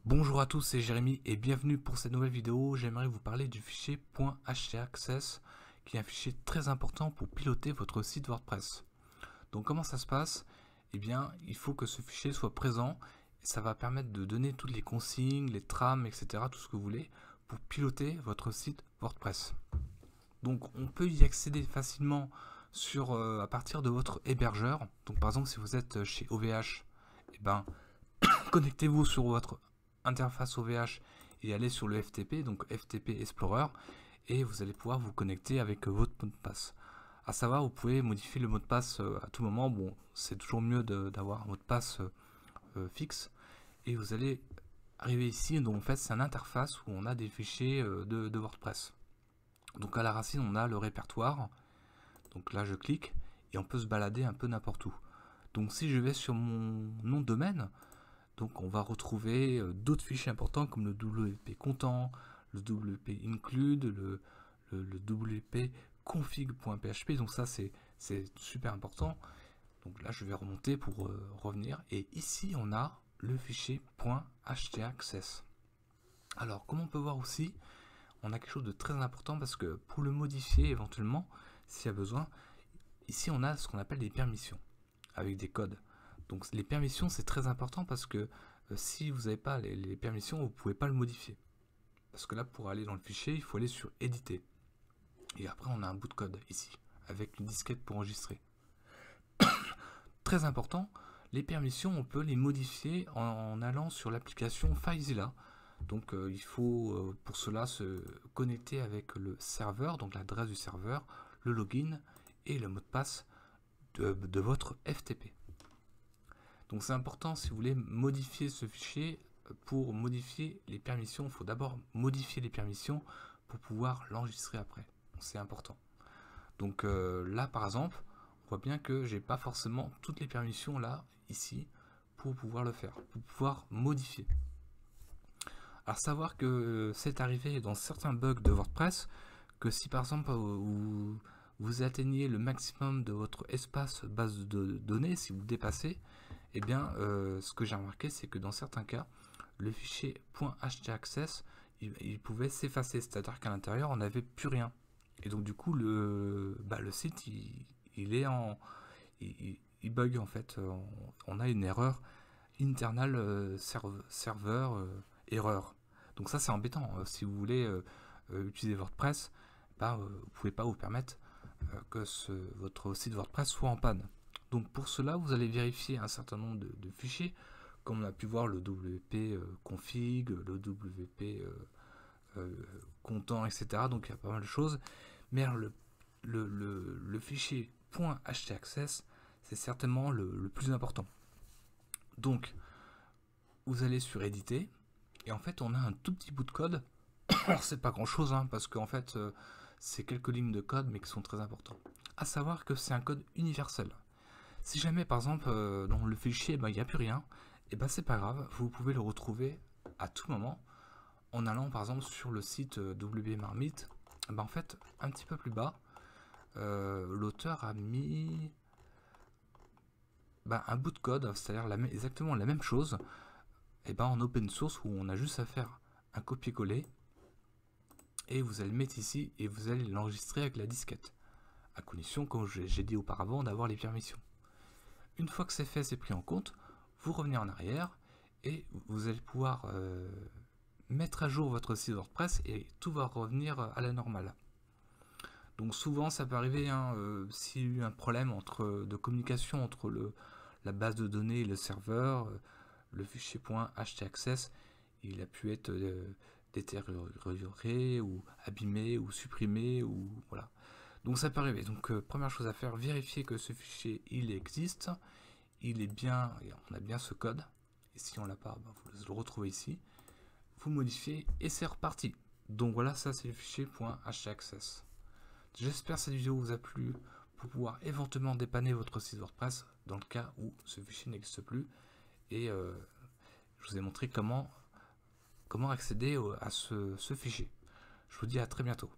Bonjour à tous, c'est Jérémy et bienvenue pour cette nouvelle vidéo. J'aimerais vous parler du fichier .htaccess qui est un fichier très important pour piloter votre site WordPress. Donc comment ça se passe? Eh bien, il faut que ce fichier soit présent et ça va permettre de donner toutes les consignes, les trames, etc. tout ce que vous voulez pour piloter votre site WordPress. Donc on peut y accéder facilement à partir de votre hébergeur. Donc par exemple si vous êtes chez OVH, eh ben, connectez-vous sur votre interface OVH et allez sur le FTP, donc FTP Explorer, et vous allez pouvoir vous connecter avec votre mot de passe. À savoir, vous pouvez modifier le mot de passe à tout moment. Bon, c'est toujours mieux d'avoir un mot de passe fixe. Et vous allez arriver ici, donc en fait c'est une interface où on a des fichiers de WordPress. Donc à la racine, on a le répertoire. Donc là, je clique et on peut se balader un peu n'importe où. Donc si je vais sur mon nom de domaine, donc on va retrouver d'autres fichiers importants comme le WP content, le WP include, le WP config.php. Donc ça c'est super important. Donc là je vais remonter pour revenir. Et ici on a le fichier .htaccess. Alors comme on peut voir aussi, on a quelque chose de très important parce que pour le modifier éventuellement, s'il y a besoin, ici on a ce qu'on appelle des permissions avec des codes. Donc les permissions c'est très important parce que si vous n'avez pas les permissions, vous ne pouvez pas le modifier. Parce que là pour aller dans le fichier, il faut aller sur éditer. Et après on a un bout de code ici, avec une disquette pour enregistrer. Très important, les permissions on peut les modifier en allant sur l'application FileZilla. Donc il faut pour cela se connecter avec le serveur, donc l'adresse du serveur, le login et le mot de passe de votre FTP. Donc c'est important si vous voulez modifier ce fichier. Pour modifier les permissions, il faut d'abord modifier les permissions pour pouvoir l'enregistrer après. C'est important. Donc là par exemple, on voit bien que j'ai pas forcément toutes les permissions là, ici, pour pouvoir le faire, pour pouvoir modifier. Alors savoir que c'est arrivé dans certains bugs de WordPress, que si par exemple vous atteignez le maximum de votre espace base de données, si vous dépassez, eh bien ce que j'ai remarqué c'est que dans certains cas, le fichier .htaccess il pouvait s'effacer, c'est-à-dire qu'à l'intérieur on n'avait plus rien. Et donc du coup le site il est en il bug en fait, on a une erreur internal serveur erreur. Donc ça c'est embêtant. Si vous voulez utiliser WordPress, vous ne pouvez pas vous permettre que votre site WordPress soit en panne. Donc pour cela, vous allez vérifier un certain nombre de fichiers, comme on a pu voir le WP config, le WP content, etc. Donc il y a pas mal de choses. Mais le fichier .htaccess, c'est certainement le plus important. Donc vous allez sur éditer, et en fait on a un tout petit bout de code. Alors c'est pas grand chose, hein, parce qu'en fait c'est quelques lignes de code, mais qui sont très importants. À savoir que c'est un code universel. Si jamais par exemple dans le fichier il n'y a plus rien, et c'est pas grave, vous pouvez le retrouver à tout moment en allant par exemple sur le site wmarmite. En fait un petit peu plus bas, l'auteur a mis un bout de code, c'est-à-dire exactement la même chose, en open source, où on a juste à faire un copier-coller et vous allez le mettre ici et vous allez l'enregistrer avec la disquette, à condition, comme j'ai dit auparavant, d'avoir les permissions. Une fois que c'est fait, c'est pris en compte, vous revenez en arrière et vous allez pouvoir mettre à jour votre site WordPress et tout va revenir à la normale. Donc souvent ça peut arriver, s'il y a eu un problème de communication entre la base de données et le serveur, le fichier .htaccess, il a pu être détérioré ou abîmé ou supprimé, ou voilà. Donc ça peut arriver. Donc première chose à faire, vérifier que ce fichier il existe, il est bien, on a bien ce code. Et si on l'a pas, vous le retrouvez ici. Vous modifiez et c'est reparti. Donc voilà, ça c'est le fichier .htaccess. J'espère que cette vidéo vous a plu pour pouvoir éventuellement dépanner votre site WordPress dans le cas où ce fichier n'existe plus. Et je vous ai montré comment accéder à ce fichier. Je vous dis à très bientôt.